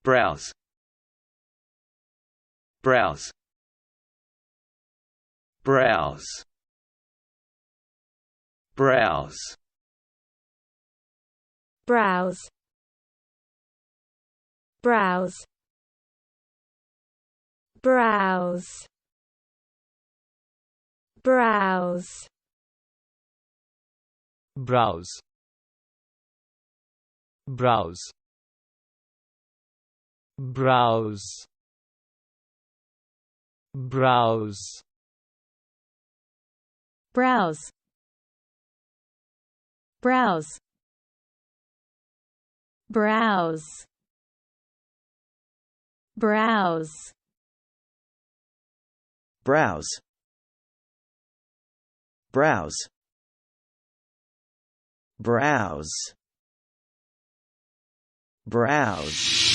browse, browse, browse, browse, browse, browse, browse, browse, browse, browse, browse, browse, browse, browse, browse, browse, browse, browse, browse, browse.